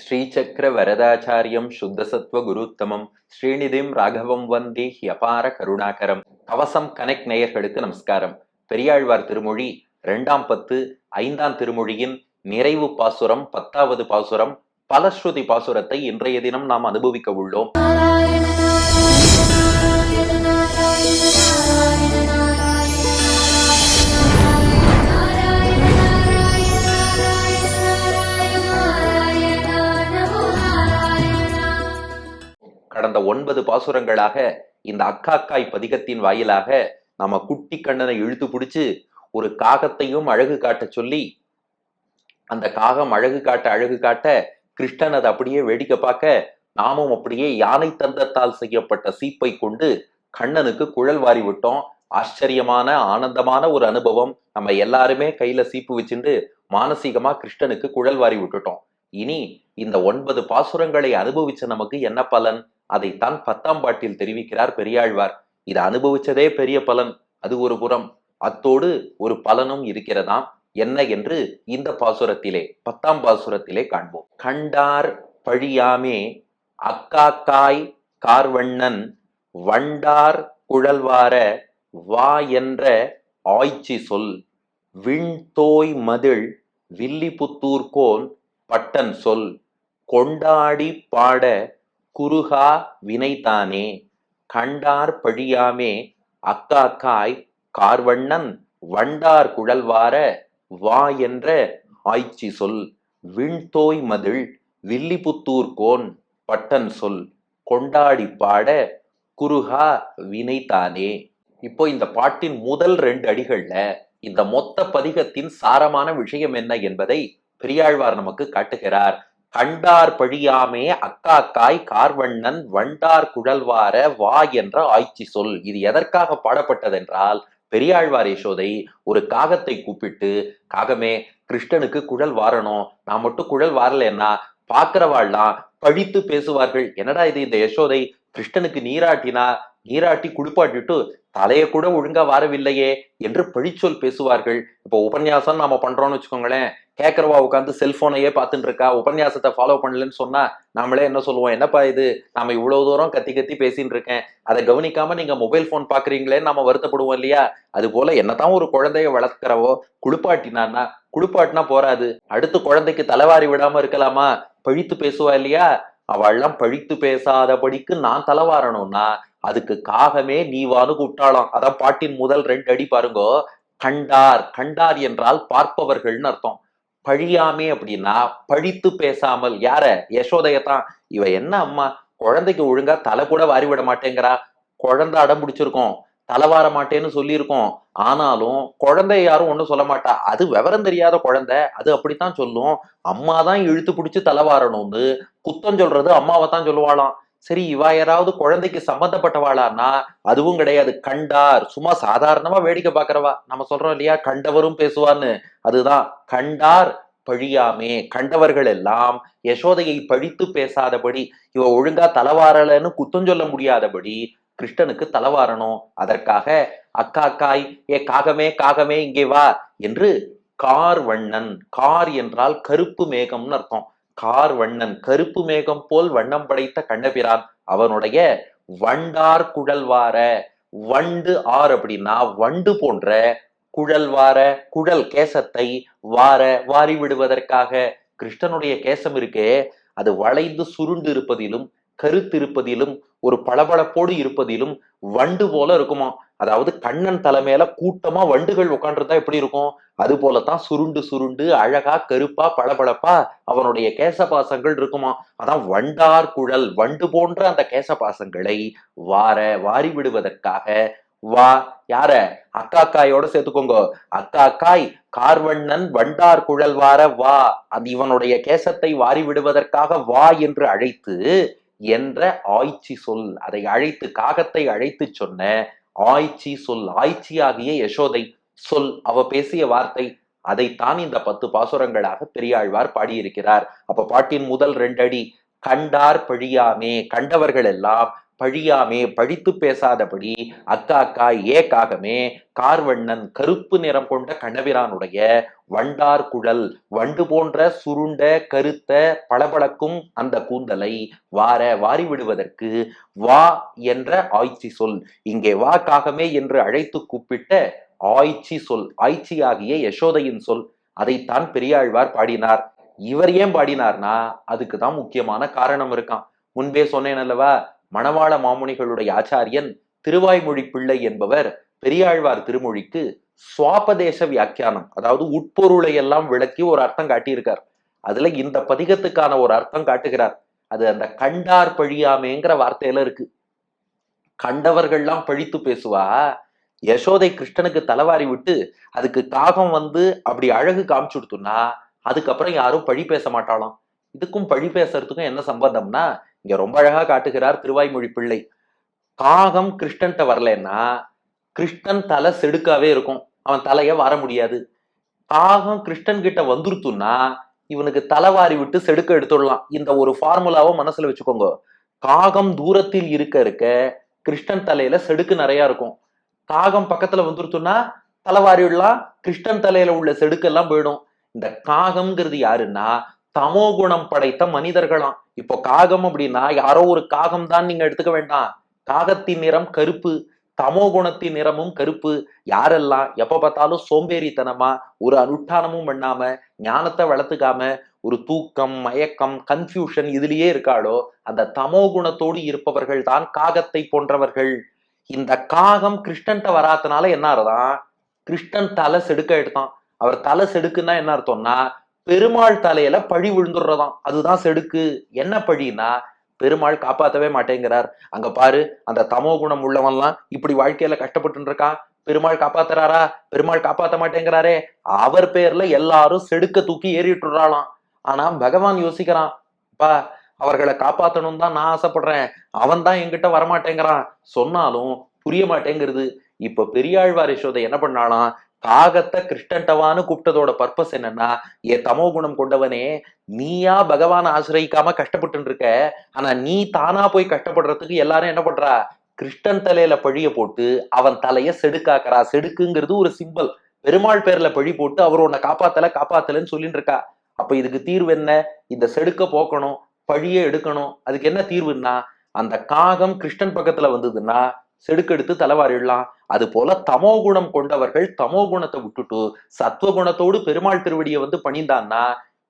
ஸ்ரீசக்கர வரதாச்சாரியம் சுத்தசத்வ குருத்தமம் ஸ்ரீநிதிம் ராகவம் வந்தே ஹியபார கருணாகரம். கவசம் கனெக்ட் நேயர்களுக்கு நமஸ்காரம். பெரியாழ்வார் திருமொழி 2ஆம் பத்து 5ஆம் திருமொழியின் நிறைவு பாசுரம் 10வது பாசுரம் பலஸ்ருதி பாசுரத்தை இன்றைய தினம் நாம் அனுபவிக்க உள்ளோம். கடந்த 9 பாசுரங்களாக இந்த அக்காக்காய் பதிகத்தின் வாயிலாக நாம குட்டி கண்ணனை இழுத்து பிடிச்சு ஒரு காகத்தையும் அழகு காட்ட சொல்லி, அந்த காகம் அழகு காட்ட கிருஷ்ணன் அதை அப்படியே வேடிக்கை பார்க்க, நாமும் அப்படியே யானை தந்தத்தால் செய்யப்பட்ட சீப்பை கொண்டு கண்ணனுக்கு குழல் வாரி விட்டோம். ஆச்சரியமான ஆனந்தமான ஒரு அனுபவம். நம்ம எல்லாருமே கையில சீப்பு வச்சுட்டு மானசீகமா கிருஷ்ணனுக்கு குழல் வாரி விட்டுட்டோம். இனி இந்த 9 பாசுரங்களை அனுபவிச்ச நமக்கு என்ன பலன்? அதைத்தான் 10ஆம் பாட்டில் தெரிவிக்கிறார் பெரியாழ்வார். இதை அனுபவிச்சதே பெரிய பலன், அது ஒரு புறம். அத்தோடு ஒரு பலனும் இருக்கிறதாம். என்ன என்று இந்த பாசுரத்திலே 10ஆம் பாசுரத்திலே காண்போம். கண்டார் பழியாமே அக்காக்காய் கார்வண்ணன் வண்டார் குழல்வார வா என்ற ஆய்ச்சி சொல் விண்தோய் மதிள் வில்லிபுத்தூர்கோன் பட்டன் சொல் கொண்டாடி பாட குருகா வினைதானே. கண்டார் பழியாமே அக்காக்காய் கார்வண்ணன் வண்டார் குழல்வார வா என்ற ஆய்ச்சி சொல் விண்தோய் மதிள் வில்லிபுத்தூர்கோன் பட்டன் சொல் கொண்டாடி பாட குருகா வினைதானே. இப்போ இந்த பாட்டின் முதல் 2 அடிகள்ல இந்த மொத்த பதிகத்தின் சாரமான விஷயம் என்ன என்பதை பெரியாழ்வார் நமக்கு காட்டுகிறார். கண்டார் பழியாமே அக்காக்காய் கார்வண்ணன் வண்டார் குழல்வார வா என்ற ஆய்ச்சி சொல். இது எதற்காக பாடப்பட்டதென்றால், பெரியாழ்வார் யசோதை ஒரு காகத்தை கூப்பிட்டு, காகமே கிருஷ்ணனுக்கு குழல் வாரணும், நான் மட்டும் குழல் வாரலன்னா பாக்குறவாள்லாம் பழித்து பேசுவார்கள். என்னடா இது, இந்த யசோதை கிருஷ்ணனுக்கு நீராட்டி குளிப்பாட்டிட்டு தலையை கூட ஒழுங்கா வாரவில்லையே என்று பழிச்சொல் பேசுவார்கள். இப்போ உபன்யாசம் நாம பண்றோம்னு வச்சுக்கோங்களேன், கேட்கறவா உட்காந்து செல்போனையே பார்த்துட்டு இருக்கா, உபன்யாசத்தை ஃபாலோ பண்ணலன்னு சொன்னா நாமளே என்ன சொல்லுவோம்? என்னப்பா இது, நாம இவ்வளவு தூரம் கத்தி பேசின்னு இருக்கேன், அதை கவனிக்காம நீங்க மொபைல் போன் பாக்குறீங்களேன்னு நாம வருத்தப்படுவோம் இல்லையா? அது போல என்னதான் ஒரு குழந்தைய வளர்க்கிறவோ குளிப்பாட்டினா போராது, அடுத்து குழந்தைக்கு தலைவாரி விடாம இருக்கலாமா? பழித்து பேசுவா இல்லையா? அவள்லாம் பழித்து பேசாதபடிக்கு நான் தலைவாரணும்னா அதுக்கு காகமே நீவானு கூப்பிட்டாளாம். அதான் பாட்டின் முதல் 2 அடி பாருங்கோ. கண்டார் என்றால் பார்ப்பவர்கள்னு அர்த்தம். பழியாமே அப்படின்னா பழித்து பேசாமல். யார? யசோதையத்தான். இவ என்ன அம்மா குழந்தைக்கு ஒழுங்கா தலை கூட வாரி விட மாட்டேங்கிறா, குழந்தை அடம் பிடிச்சிருக்கோம், தலை வார மாட்டேன்னு சொல்லியிருக்கோம், ஆனாலும் குழந்தைய யாரும் ஒண்ணும் சொல்ல மாட்டா. அது விவரம் தெரியாத குழந்தை, அது அப்படித்தான் சொல்லும். அம்மா தான் இழுத்து பிடிச்சு தலைவாரணும்னு குத்தம் சொல்றது அம்மாவை தான் சொல்லுவாளாம். சரி, இவா யாராவது குழந்தைக்கு சம்பந்தப்பட்டவாளான்னா அதுவும் கிடையாது. கண்டார் சும்மா சாதாரணமா வேடிக்கை பாக்குறவா. நம்ம சொல்றோம் இல்லையா, கண்டவரும் பேசுவான்னு, அதுதான் கண்டார் பழியாமே. கண்டவர்கள் எல்லாம் யசோதையை பழித்து பேசாதபடி, இவ ஒழுங்கா தலைவாரலன்னு குத்தம் சொல்ல முடியாதபடி கிருஷ்ணனுக்கு தலைவாரணும். அதற்காக அக்காக்காய், ஏ காகமே இங்கே வா என்று கார்வண்ணன், கார் என்றால் கருப்பு மேகம்னு அர்த்தம். கார்வண்ணன் கருப்பு மேகம் போல் வண்ணம் படைத்த கண்ணபிரான், அவனுடைய வண்டார் குழல்வார, வண்டு ஆர் அப்படின்னா வண்டு போன்ற, குழல்வார குழல் கேசத்தை வாரி விடுவதற்காக. கிருஷ்ணனுடைய கேசம் இருக்கே, அது வளைந்து சுருண்டு இருப்பதிலும் கருத்து இருப்பதிலும் ஒரு பளபளப்போடு இருப்பதிலும் வண்டு போல இருக்குமா. அதாவது கண்ணன் தலைமையில கூட்டமா வண்டுகள் உட்காந்துருந்தா எப்படி இருக்கும், அது போலத்தான் சுருண்டு அழகா கருப்பா பளபளப்பா அவனுடைய கேசபாசங்கள் இருக்குமா. அதான் வண்டார் குழல், வண்டு போன்ற அந்த கேசபாசங்களை வாரி விடுவதற்காக. வா யார? அக்காக்காயோட சேர்த்துக்கோங்க. அக்காக்காய் கார்வண்ணன் வண்டார் குழல் வார வா, அது இவனுடைய கேசத்தை வாரி விடுவதற்காக வா என்று அழைத்து என்ற ஆய்ச்சி சொல். அதை அழைத்து, காகத்தை அழைத்து சொன்ன ஆய்ச்சி சொல், ஆய்ச்சியாகிய யசோதை சொல், அவ பேசிய வார்த்தை, அதைத்தான் இந்த 10 பாசுரங்களாக பெரியாழ்வார் பாடியிருக்கிறார். அப்ப பாட்டின் முதல் 2 அடி, கண்டார் பழியாமே, கண்டவர்கள் எல்லாம் பழியாமே பழித்து பேசாதபடி அக்காக்காய் காகமே கார்வண்ணன் கருப்பு நிறம் கொண்ட கண்ணபிரானுடைய வண்டார் குழல் வண்டு போன்ற சுருண்ட கருத்த பளபளக்கும் அந்த கூந்தலை வாரி விடுவதற்கு வா என்ற ஆய்ச்சி சொல். இங்கே வா காகமே என்று அழைத்து கூப்பிட்ட ஆய்ச்சி சொல், ஆய்ச்சி ஆகிய யசோதையின் சொல். அதைத்தான் பெரியாழ்வார் பாடினார். இவர் ஏன் பாடினார்னா அதுக்குதான் முக்கியமான காரணம் இருக்கான். முன்பே சொன்னேன் அல்லவா, மணவாள மாமுனிகளுடைய ஆச்சாரியன் திருவாய்மொழி பிள்ளை என்பவர் பெரியாழ்வார் திருமொழிக்கு சுவாபதேச வியாக்கியானம், அதாவது உட்பொருளை எல்லாம் விளக்கி ஒரு அர்த்தம் காட்டியிருக்கார். அதுல இந்த பதிகத்துக்கான ஒரு அர்த்தம் காட்டுகிறார். அது அந்த கண்டார் பழியாமேங்கிற வார்த்தையில இருக்கு. கண்டவர்கள்லாம் பழித்து பேசுவா. யசோதை கிருஷ்ணனுக்கு தலைவாரி விட்டு அதுக்கு காகம் அப்படி அழகு காமிச்சுடுத்துனா அதுக்கப்புறம் யாரும் பழி பேச மாட்டாளாம். இதுக்கும் பழி பேசுறதுக்கும் என்ன சம்பந்தம்னா இங்க ரொம்ப அழகா காட்டுகிறார் திருவாய்மொழி பிள்ளை. காகம் கிருஷ்ணன்ட்ட வரலன்னா கிருஷ்ணன் தலை செடுக்காவே இருக்கும், அவன் தலைய வர முடியாது. காகம் கிருஷ்ணன் கிட்ட வந்துருத்துன்னா இவனுக்கு தலைவாரி விட்டு செடுக்க எடுத்துடலாம். இந்த ஒரு ஃபார்முலாவை மனசுல வச்சுக்கோங்க. காகம் தூரத்தில் இருக்க கிருஷ்ணன் தலையில செடுக்கு நிறைய இருக்கும். காகம் பக்கத்துல வந்துருத்துன்னா தலைவாரி விடலாம், கிருஷ்ணன் தலையில உள்ள செடுக்கெல்லாம் போயிடும். இந்த காகம்ங்கிறது யாருன்னா தமோ குணம் படைத்த மனிதர்களாம். இப்போ காகம் அப்படின்னா யாரோ ஒரு காகம் தான் நீங்க எடுத்துக்க வேண்டாம். காகத்தின் நிறம் கருப்பு, தமோ குணத்தின் நிறமும் கருப்பு. யாரெல்லாம் எப்ப பார்த்தாலும் சோம்பேறித்தனமா ஒரு அனுஷ்டானமும் பண்ணாம ஞானத்தை வளர்த்துக்காம ஒரு தூக்கம் மயக்கம் கன்ஃபியூஷன் இதுலயே இருக்காளோ அந்த தமோ குணத்தோடு இருப்பவர்கள் தான் காகத்தை போன்றவர்கள். இந்த காகம் கிருஷ்ணன்ட்ட வராதனால என்ன அர்த்தம், கிருஷ்ணன் தலை செடுக்க எடுத்தான். அவர் தலை செடுக்குன்னா என்ன அர்த்தம்னா பெருமாள் தலையில பழி விழுந்துடுறதாம். அதுதான் செடுக்கு. என்ன பழினா பெருமாள் காப்பாத்தவே மாட்டேங்கிறார். அங்க பாரு, அந்த தமோ குணம் உள்ளவன்லாம் இப்படி வாழ்க்கையில கஷ்டப்பட்டு இருக்கான், பெருமாள் காப்பாத்துறாரா? பெருமாள் காப்பாத்த மாட்டேங்கிறாரே. அவர் பேர்ல எல்லாரும் செடுக்க தூக்கி ஏறிட்டுறாளாம். ஆனா பகவான் யோசிக்கிறான், பா அவர்களை காப்பாத்தணும் தான் நான் ஆசைப்படுறேன், அவன் தான் என்கிட்ட வரமாட்டேங்கிறான், சொன்னாலும் புரிய மாட்டேங்கிறது. இப்ப பெரியாழ்வார் யசோதை என்ன பண்ணாலாம், காகத்தை கிருஷ்ணன்டவான்னு கூப்பிட்டதோட பர்பஸ் என்னன்னா, ஏ தமோ குணம் கொண்டவனே, நீயா பகவான ஆசிரியிக்காம கஷ்டப்பட்டு இருக்க, ஆனா நீ தானா போய் கஷ்டப்படுறதுக்கு எல்லாரும் என்ன பண்றா, கிருஷ்ணன் தலையில பழிய போட்டு அவன் தலைய செடுக்காக்குறா. செடுக்குங்கிறது ஒரு சிம்பல். பெருமாள் பேர்ல பழி போட்டு அவர் உன்னை காப்பாத்தலன்னு சொல்லிட்டு இருக்கா. அப்ப இதுக்கு தீர்வு என்ன? இந்த செடுக்க போக்கணும், பழிய எடுக்கணும். அதுக்கு என்ன தீர்வுன்னா, அந்த காகம் கிருஷ்ணன் பக்கத்துல வந்ததுன்னா செடுக்கெடுத்து தலைவாரிடலாம். அது போல தமோ குணம் கொண்டவர்கள் தமோ குணத்தை விட்டுட்டு சத்துவகுணத்தோடு பெருமாள் திருவடியை பணிந்தான்னா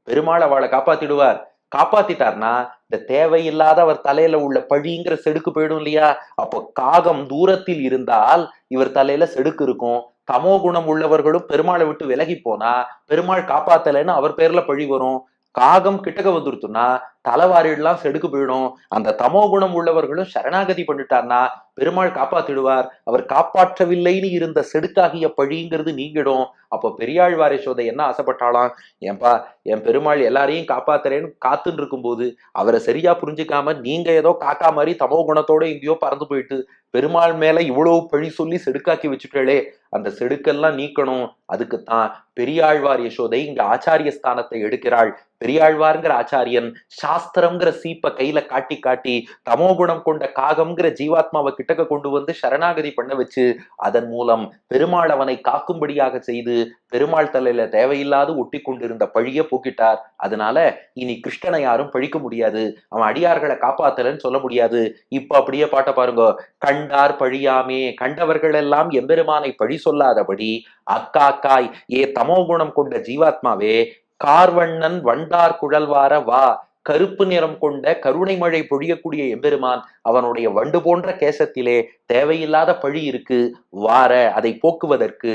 பெருமாள் அவளை காப்பாத்திடுவார். காப்பாத்திட்டார்னா இந்த தேவையில்லாத அவர் தலையில உள்ள பழிங்கிற செடுக்கு போயிடும் இல்லையா. அப்போ காகம் தூரத்தில் இருந்தால் இவர் தலையில செடுக்கு இருக்கும். தமோ குணம் உள்ளவர்களும் பெருமாளை விட்டு விலகி போனா பெருமாள் காப்பாத்தலைன்னு அவர் பேர்ல பழி வரும். காகம் கிட்டக்க வந்துருத்துன்னா தலைவாரிடலாம் செடுக்கு போயிடும். அந்த தமோ குணம் உள்ளவர்களும் சரணாகதி பண்ணிட்டார்னா பெருமாள் காப்பாத்திடுவார். அவர் காப்பாற்றவில்லைன்னு இருந்த செடுக்காகிய பழிங்கிறது நீங்கிடும். அப்போ பெரியாழ்வார் யசோதை என்ன ஆசைப்பட்டாலாம், ஏன்பா என் பெருமாள் எல்லாரையும் காப்பாத்துறேன்னு காத்துன்னு இருக்கும் போது அவரை சரியா புரிஞ்சுக்காம நீங்க ஏதோ காக்கா மாதிரி தமோ குணத்தோட எங்கேயோ பறந்து போயிட்டு பெருமாள் மேல இவ்வளவு பழி சொல்லி செடுக்காக்கி வச்சுட்டே, அந்த செடுக்கெல்லாம் நீக்கணும். அதுக்குத்தான் பெரியாழ்வார் யசோதை இங்க ஆச்சாரிய ஸ்தானத்தை எடுக்கிறாள். பெரியாழ்வார்ங்கிற ஆச்சாரியன் சாஸ்திரம்ங்கிற சீப்பை கையில காட்டி காட்டி தமோகுணம் கொண்ட காகம்ங்கிற ஜீவாத்மாவை கிட்டக்க கொண்டு சரணாகதி பண்ண வச்சு அதன் மூலம் பெருமாள் அவனை காக்கும்படியாக செய்து பெருமாள் தலையில தேவையில்லாது ஒட்டி கொண்டிருந்த பழிய போக்கிட்டார். அதனால இனி கிருஷ்ணனை யாரும் பழிக்க முடியாது, அவன் அடியார்களை காப்பாத்தலன்னு சொல்ல முடியாது. இப்ப அப்படியே பாட்ட பாருங்க, கண்டார் பழியாமே, கண்டவர்கள் எல்லாம் எம்பெருமானை பழி சொல்லாதபடி அக்காக்காய் ஏ தமோகுணம் கொண்ட ஜீவாத்மாவே கார்வண்ணன் வண்டார் குழல்வார வா, கருப்பு நிறம் கொண்ட கருணை மழை பொழியக்கூடிய எம்பெருமான் அவனுடைய வண்டு போன்ற கேசத்திலே தேவையில்லாத பழி இருக்கு, வார அதை போக்குவதற்கு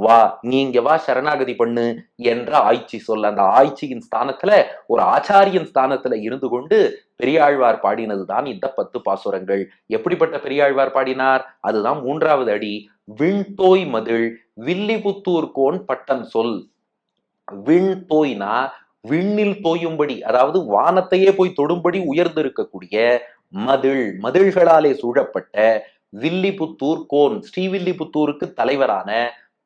வா, நீங்க வா சரணாகதி பண்ணு என்ற ஆய்ச்சி சொல். அந்த ஆய்ச்சியின் ஸ்தானத்துல ஒரு ஆச்சாரியன் ஸ்தானத்துல இருந்து கொண்டு பெரியாழ்வார் பாடினதுதான் இந்த 10 பாசுரங்கள். எப்படிப்பட்ட பெரியாழ்வார் பாடினார்? அதுதான் 3வது அடி. விண்தோய் மதில் வில்லிபுத்தூர் கோன் பட்டன் சொல். விண் தோய்னா விண்ணில் தோயும்படி, அதாவது வானத்தையே போய் தொடும்படி உயர்ந்து இருக்கக்கூடிய மதில், மதில்களாலே சூழப்பட்ட வில்லிபுத்தூர் கோன், ஸ்ரீவில்லிபுத்தூருக்கு தலைவரான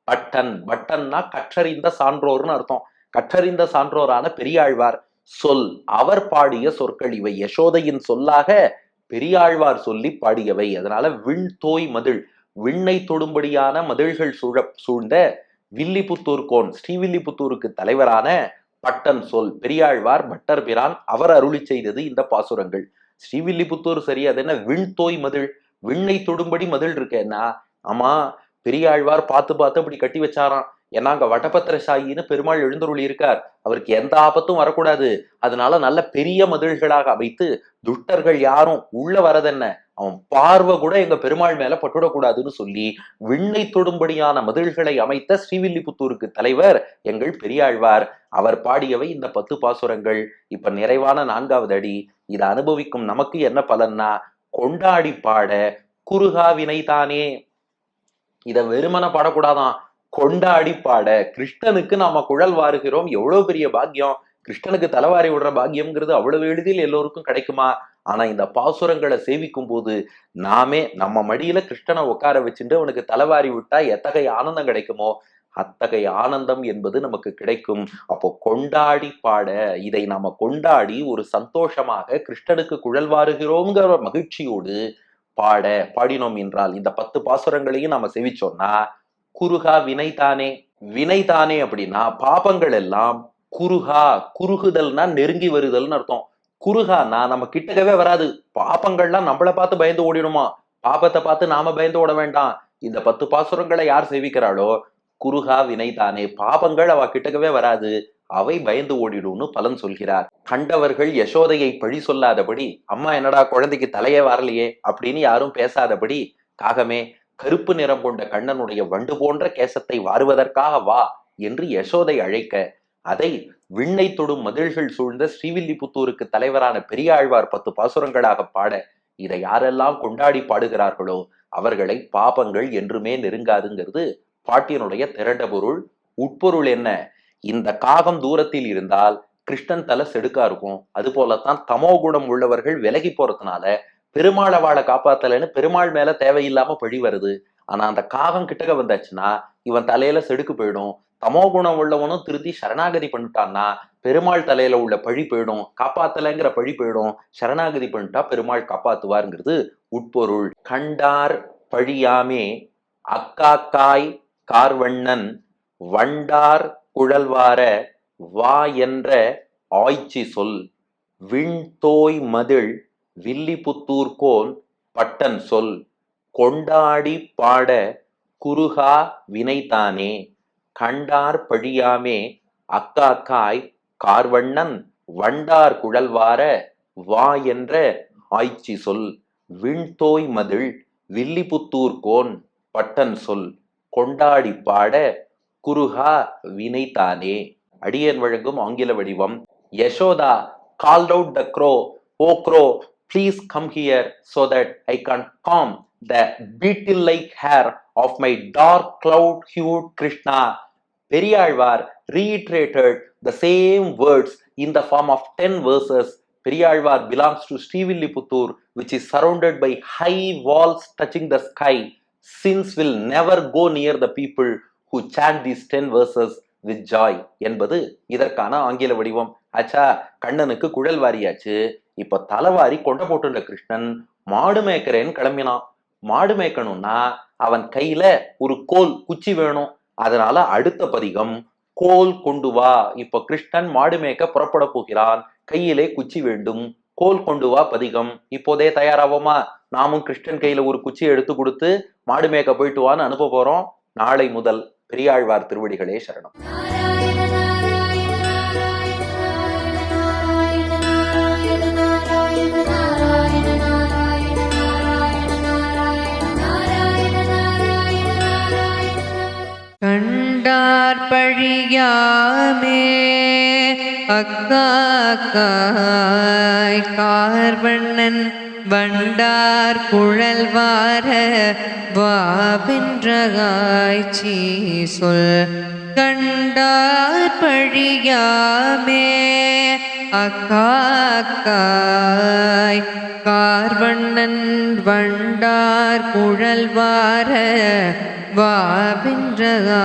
பட்டன், பட்டன்னா கற்றறிந்த சான்றோர்னு அர்த்தம். கற்றறிந்த சான்றோரான பெரியாழ்வார் சொல், அவர் பாடிய சொற்கள் இவை. யசோதையின் சொல்லாக பெரியாழ்வார் சொல்லி பாடியவை. அதனால விண்தோய் மதில், விண்ணை தொடும்படியான மதில்கள் சூழ்ந்த வில்லிபுத்தூர் கோன், ஸ்ரீவில்லிபுத்தூருக்கு தலைவரான பட்டன் சொல் பெரியாழ்வார் பட்டர் பிரான் அவர் அருளி செய்தது இந்த பாசுரங்கள். ஸ்ரீவில்லிபுத்தூர் சரி, அது என்ன விண்தோய் மதில், விண்ணை தொடும்படி மதில் இருக்கேன்னா, ஆமா பெரியாழ்வார் பார்த்து பார்த்து அப்படி கட்டி வச்சாராம். ஏன்னா அங்க வடபத்திரசாயின்னு பெருமாள் எழுந்தருளி இருக்கார், அவருக்கு எந்த ஆபத்தும் வரக்கூடாது. அதனால நல்ல பெரிய மதில்களாக அமைத்து துஷ்டர்கள் யாரும் உள்ள வரதென்ன, அவன் பார்வை கூட எங்க பெருமாள் மேல பட்டுடக்கூடாதுன்னு சொல்லி விண்ணை தொடும்படியான மதில்களை அமைத்த ஸ்ரீவில்லிபுத்தூருக்கு தலைவர் எங்கள் பெரியாழ்வார். அவர் பாடியவை இந்த 10 பாசுரங்கள். இப்ப நிறைவான 4வது அடி. இதை அனுபவிக்கும் நமக்கு என்ன பலன்னா, கொண்டாடி பாட குறுகா வினைதானே. இத வெறுமன பாடக்கூடாதான், கொண்டாடி பாட. கிருஷ்ணனுக்கு நாம குழல் வாருகிறோம், எவ்வளவு பெரிய பாக்கியம். கிருஷ்ணனுக்கு தலைவாரி விடுற பாக்கியம்ங்கிறது அவ்வளவு எளிதில் எல்லோருக்கும் கிடைக்குமா? ஆனா இந்த பாசுரங்களை சேவிக்கும் போது நாமே நம்ம மடியில கிருஷ்ணனை உட்கார வச்சுட்டு அவனுக்கு தலைவாரி விட்டா எத்தகைய ஆனந்தம் கிடைக்குமோ அத்தகைய ஆனந்தம் என்பது நமக்கு கிடைக்கும். அப்போ கொண்டாடி பாட, இதை நாம கொண்டாடி ஒரு சந்தோஷமாக கிருஷ்ணனுக்கு குழல் வாருகிறோம்ங்கிற மகிழ்ச்சியோடு பாடினோம் என்றால், இந்த 10 பாசுரங்களையும் நாம செவிச்சோம்னா, குறுகா வினைதானே. வினைதானே அப்படின்னா பாபங்கள் எல்லாம் குறுகா, குறுகுதல்னா நெருங்கி வருதல்னு அர்த்தம். குறுகானா நம்ம கிட்டக்கவே வராது. பாபங்கள்லாம் நம்மளை பார்த்து பயந்து ஓடிடுமா, பாபத்தை பார்த்து நாம பயந்து ஓட வேண்டாம். இந்த 10 பாசுரங்களை யார் சேவிக்கிறாளோ குறுகா வினைதானே, பாபங்கள் அவ கிட்டக்கவே வராது, அவை பயந்து ஓடிடும்னு பலன் சொல்கிறார். கண்டவர்கள் யசோதையை பழி சொல்லாதபடி, அம்மா என்னடா குழந்தைக்கு தலையே வரலையே அப்படின்னு யாரும் பேசாதபடி, காகமே கருப்பு நிறம் கொண்ட கண்ணனுடைய வண்டு போன்ற கேசத்தை வாருவதற்காக வா என்று யசோதை அழைக்க, அதை விண்ணை தொடும் மதில்கள் சூழ்ந்த ஸ்ரீவில்லிபுத்தூருக்கு தலைவரான பெரியாழ்வார் 10 பாசுரங்களாக பாட, இதை யாரெல்லாம் கொண்டாடி பாடுகிறார்களோ அவர்களை பாபங்கள் என்றுமே நெருங்காதுங்கிறது பாட்டியனுடைய திரண்ட பொருள். உட்பொருள் என்ன? இந்த காகம் தூரத்தில் இருந்தால் கிருஷ்ணன் தலை செடுக்கா இருக்கும். அது போலத்தான் தமோ குணம் உள்ளவர்கள் விலகி போறதுனால பெருமாளை வாழை காப்பாத்தலைன்னு பெருமாள் மேல தேவையில்லாம பழி வருது. ஆனா அந்த காகம் கிட்டக்க வந்தாச்சுன்னா இவன் தலையில செடுக்கு போயிடும். தமோ குணம் உள்ளவனும் திருத்தி சரணாகதி பண்ணிட்டான்னா பெருமாள் தலையில உள்ள பழி போயிடும், காப்பாத்தலைங்கிற பழி போயிடும். சரணாகதி பண்ணிட்டா பெருமாள் காப்பாத்துவாருங்கிறது உட்பொருள். கண்டார் பழியாமே அக்காக்காய் கார்வண்ணன் வண்டார் குழல்வார வா என்ற ஆய்ச்சி சொல் விண்தோய் மதில் வில்லிபுத்தூர்கோன் பட்டன் சொல் கொண்டாடி பாட குறுகா வினைதானே. கண்டார் பழியாமே அக்காக்காய் கார்வண்ணன் வண்டார் குழல்வார வா என்ற ஆய்ச்சி சொல் விண்தோய் மதில் வில்லிபுத்தூர்கோன் பட்டன் சொல் கொண்டாடி பாட குறுகா வினைதானே. அடியன் வழங்கும் ஆங்கில வடிவம். Yashoda called out the crow, "Oh crow, please come here so that I can comb the beetle-like hair of my dark cloud-hued Krishna." Periyalvar reiterated the same words in the form of 10 verses. Periyalvar belongs to Srivilliputtur, which is surrounded by high walls touching the sky. Sins will never go near the people who chant these 10 verses with joy என்பது இதற்கான ஆங்கில வடிவம். ஆச்சா, கண்ணனுக்கு குழல் வாரியாச்சு. இப்ப தலைவாரி கொண்ட போட்டுள்ள கிருஷ்ணன் மாடு மேய்க்கிறேன்னு கிளம்பினான். மாடு மேய்க்கணும்னா அவன் கையில ஒரு கோல் குச்சி வேணும். அதனால அடுத்த பதிகம் கோல் கொண்டு வா. இப்ப கிருஷ்ணன் மாடு மேய்க்க புறப்பட போகிறான், கையிலே குச்சி வேண்டும், கோல் கொண்டு வா பதிகம். இப்போதே தயாராவோமா? நாமும் கிருஷ்ணன் கையில ஒரு குச்சி எடுத்து கொடுத்து மாடு மேய்க்க போயிட்டு வான்னு அனுப்ப போறோம். நாளை முதல். பெரியாழ்வார் திருவடிகளே சரணம். கண்டார் பழியாமே அக்காக்காய் கார்வண்ணன் வண்டார் குழல்வார வாவென்றகாய்ச்சி சொல் கண்டார் பழியாமே அக்காக்காய் கார்வண்ணன் வண்டார் குழல்வார வாவென்றகாய்ச்சி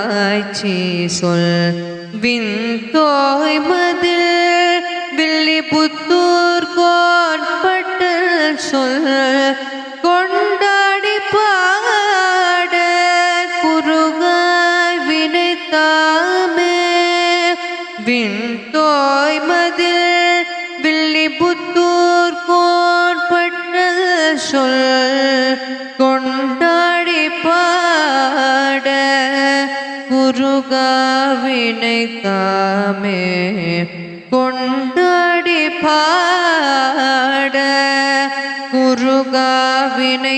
சொல் விண்தோய் மதில் வில்லிபுத்தூர் கோன் பட்டல் சொல் கொண்டாடி பாட குறுகாய் வினைத்தாமே விண்தோய் மதில் வில்லிபுத்தூர் கோட்பட்ட சொல் கொண்டாடி பாட குறுகாவினைத்தாமே கொண்டாடி பாட குறுகாவினைத்தாமே